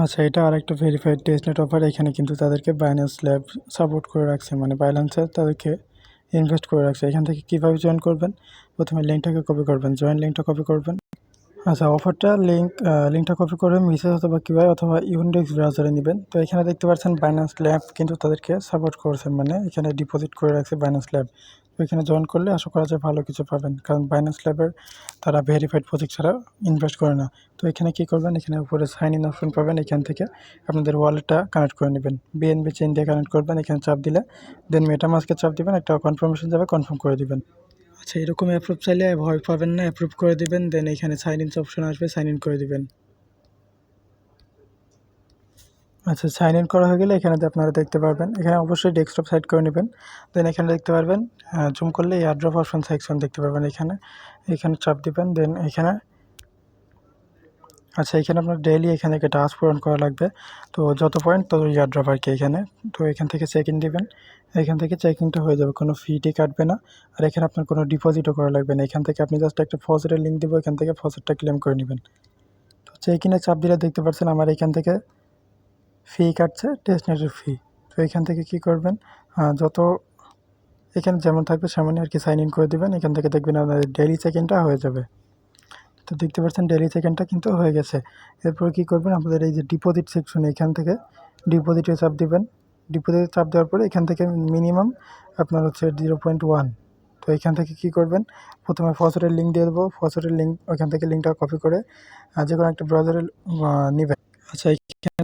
আচ্ছা, এটা আরেকটা ভেরিফাইড টেস্টনেট অফার। এখানে কিন্তু তাদেরকে বাইন্যান্স ল্যাব সাপোর্ট করে রাখছে, মানে বাইন্যান্সে তাদেরকে ইনভেস্ট করে রাখছে। এখান থেকে কীভাবে জয়েন করবেন? প্রথমে লিঙ্কটাকে কপি করবেন, জয়েন লিঙ্কটা কপি করবেন। আচ্ছা, অফারটা লিঙ্কটা কপি করে মিসেস অথবা কিউআই অথবা ইউনিক্স ব্রাউজারে নেবেন। তো এখানে দেখতে পাচ্ছেন বাইন্যান্স ল্যাব কিন্তু তাদেরকে সাপোর্ট করছে, মানে এখানে ডিপোজিট করে রাখছে বাইন্যান্স ল্যাব। তো এখানে জয়েন করলে আশা করা যায় ভালো কিছু পাবেন, কারণ বাইন্যান্স ল্যাবের তারা ভেরিফাইড প্রজেক্ট ছাড়া ইনভেস্ট করে না। তো এখানে কী করবেন, এখানে উপরে সাইন ইন অপশন পাবেন, এখান থেকে আপনাদের ওয়ালেটটা কানেক্ট করে নেবেন। বিএনবি চেইন দিয়ে কানেক্ট করবেন, এখানে চাপ দিলে দেন মেটামাস্কে চাপ দিবেন, একটা কনফার্মেশন যাবে, কনফার্ম করে দিবেন। আচ্ছা, এরকম অ্যাপ্রুভ চাইলে ভয় পাবেন না, অ্যাপ্রুভ করে দিবেন। দেন এখানে সাইন ইন অপশন আসবে, সাইন ইন করে দিবেন। আচ্ছা, সাইন ইন করা হয়ে গেলে এখানে আপনারা দেখতে পারবেন, এখানে অবশ্যই ডেস্কটপ সাইড করে নেবেন। দেন এখানে দেখতে পারবেন, জুম করলে এয়ারড্রপ অপশন সেকশন দেখতে পারবেন। এখানে চাপ দিবেন। দেন এখানে আপনার ডেইলি এখানে একটা টাস্ক পূরণ করা লাগবে। তো যত পয়েন্ট তত এয়ারড্রপ আর কি এখানে। তো এখান থেকে চেক ইন দিবেন, এখান থেকে চেকিংটা হয়ে যাবে, কোনো ফি কাটবে না। আর এখানে আপনার কোনো ডিপোজিটও করা লাগবে না। এখান থেকে আপনি জাস্ট একটা ফসেটের লিঙ্ক দিব, এখান থেকে ফসেটটা ক্লেম করে নেবেন। তো চেক ইনে চাপ দিলে দেখতে পাচ্ছেন আমার এখান থেকে ফি কাটছে, টেস্টনেটের ফি। তো এখান থেকে কি করবেন, যত এখানে যেমন থাকবে সেমনই আর কি সাইন ইন করে দেবেন। এখান থেকে দেখবেন আপনাদের ডেইলি চেক ইনটা হয়ে যাবে। তো দেখতে পাচ্ছেন ডেইলি চেক ইনটা কিন্তু হয়ে গেছে। এরপর কী করবেন, আপনাদের এই যে ডিপোজিট সেকশন, এখান থেকে ডিপোজিটে চাপ দিবেন। ডিপোজিটে চাপ দেওয়ার পরে এখান থেকে মিনিমাম আপনার হচ্ছে 0.1। তো এখান থেকে কী করবেন, প্রথমে ফসেটের লিঙ্ক দিয়ে দেবো। ফসেটের লিঙ্ক, ওইখান থেকে লিঙ্কটা কপি করে যে কোনো একটা ব্রাউজারে নেবেন। আচ্ছা, এখানে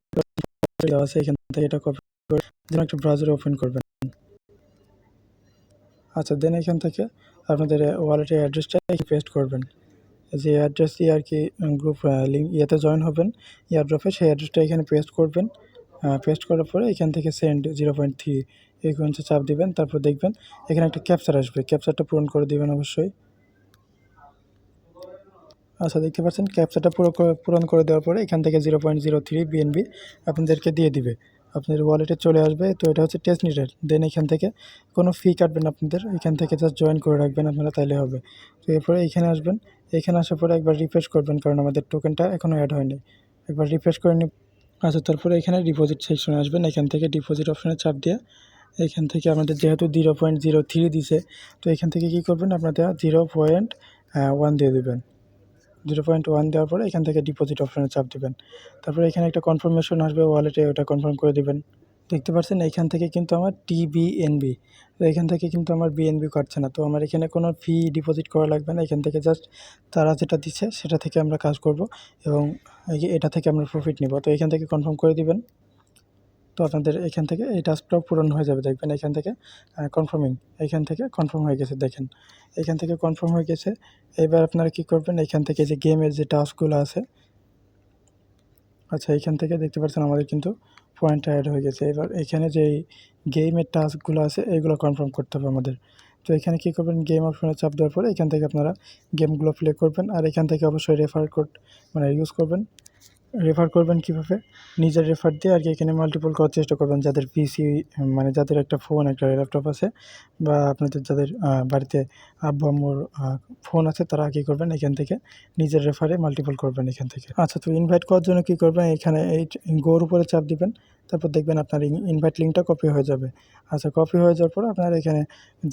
দেওয়া আছে, এখান থেকে এটা কপি করে যে কোনো একটা ব্রাউজারে ওপেন করবেন। আচ্ছা, দেন এখান থেকে আপনাদের ওয়ালেটের অ্যাড্রেসটা পেস্ট করবেন। যে অ্যাড্রেস দিয়ে আর কি গ্রুপ লিঙ্ক ইয়েতে জয়েন হবেন, এয়ারড্রপে, সেই অ্যাড্রেসটা এখানে পেস্ট করবেন। পেস্ট করার পরে এখান থেকে সেন্ড 0.3 এই কোয়েন্সে চাপ দিবেন। তারপর দেখবেন এখানে একটা ক্যাপচার আসবে, ক্যাপচারটা পূরণ করে দিবেন অবশ্যই। আচ্ছা, দেখতে পাচ্ছেন ক্যাপচারটা পূরণ করে দেওয়ার পরে এখান থেকে 0.03 বিএনবি আপনাদেরকে দিয়ে দিবে, আপনাদের ওয়ালেটে চলে আসবে। তো এটা হচ্ছে টেস্টনেটের। দেন এখান থেকে কোনো ফি কাটবেন আপনাদের, এখান থেকে জাস্ট জয়েন করে রাখবেন আপনারা, তাইলে হবে। তো এরপরে এখানে আসবেন, এখানে আসার পরে একবার রিফ্রেশ করবেন, কারণ আমাদের টোকেনটা এখনও অ্যাড হয়নি। একবার রিফ্রেশ করে নিন। আচ্ছা, তারপরে এখানে ডিপোজিট সেকশনে আসবেন, এখান থেকে ডিপোজিট অপশনে চাপ দিয়ে এখান থেকে আমাদের যেহেতু 0.03 দিছে, তো এখান থেকে কী করবেন, আপনাদের 0.1 দিয়ে দেবেন। 0.1 দেওয়ার পরে এখান থেকে ডিপোজিট অপশনে চাপ দিবেন। তারপরে এখানে একটা কনফার্মেশন আসবে ওয়ালেটে, ওটা কনফার্ম করে দিবেন। দেখতে পাচ্ছেন এখান থেকে কিন্তু আমার টিবিএনবি, তো এখান থেকে কিন্তু আমার বিএনবি কাটছে না। তো আমার এখানে কোনো ফি ডিপোজিট করা লাগবে না, এখান থেকে জাস্ট তারা যেটা দিচ্ছে সেটা থেকে আমরা কাজ করব এবং এটা থেকে আমরা প্রফিট নিব। তো এখান থেকে কনফার্ম করে দিবেন। তো আপনাদের এখান থেকে এই টাস্কটাও পূরণ হয়ে যাবে, দেখবেন এখান থেকে কনফার্মিং, এখান থেকে কনফার্ম হয়ে গেছে, দেখেন এখান থেকে কনফার্ম হয়ে গেছে। এবার আপনারা কী করবেন, এখান থেকে যে গেমের যে টাস্কগুলো আছে, আচ্ছা এখান থেকে দেখতে পাচ্ছেন আমাদের কিন্তু পয়েন্ট অ্যাড হয়ে গেছে। এবার এখানে যেই গেমের টাস্কগুলো আছে এইগুলো কনফার্ম করতে হবে আমাদের। তো এখানে কী করবেন, গেম অপশনে চাপ দেওয়ার পরে এখান থেকে আপনারা গেমগুলো প্লে করবেন। আর এখান থেকে অবশ্যই রেফার কোড মানে ইউজ করবেন। রেফার করবেন কীভাবে, নিজের রেফার দিয়ে আর কি এখানে মাল্টিপল করার চেষ্টা করবেন। যাদের পিসি মানে যাদের একটা ফোন, একটা ল্যাপটপ আছে, বা আপনাদের যাদের বাড়িতে আব্বু আম্মুর ফোন আছে, তারা কী করবেন, এখান থেকে নিজের রেফারে মাল্টিপল করবেন এখান থেকে। আচ্ছা, তো ইনভাইট করার জন্য কী করবেন, এখানে এই গোর উপরে চাপ দিবেন। তারপর দেখবেন আপনার ইনভাইট লিঙ্কটা কপি হয়ে যাবে। আচ্ছা, কপি হয়ে যাওয়ার পর আপনারা এখানে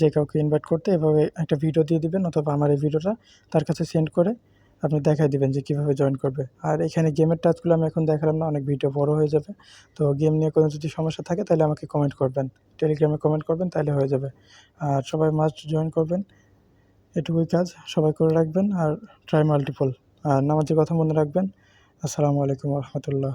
যে কাউকে ইনভাইট করতে এভাবে একটা ভিডিও দিয়ে দিবেন, অথবা আমার এই ভিডিওটা তার কাছে সেন্ড করে আপনি দেখাই দিবেন যে কীভাবে জয়েন করবে। আর এখানে গেমের টাস্কগুলো আমি এখন দেখালাম না, অনেক ভিডিও বড় হয়ে যাবে। তো গেম নিয়ে কোনো যদি সমস্যা থাকে তাহলে আমাকে কমেন্ট করবেন, টেলিগ্রামে কমেন্ট করবেন, তাহলে হয়ে যাবে। আর সবাই মাস্ট জয়েন করবেন, এটুকুই কাজ, সবাই করে রাখবেন। আর ট্রাই মাল্টিপল, আর নামাজের কথা মনে রাখবেন। আসসালামু আলাইকুম রহমতুল্লাহ।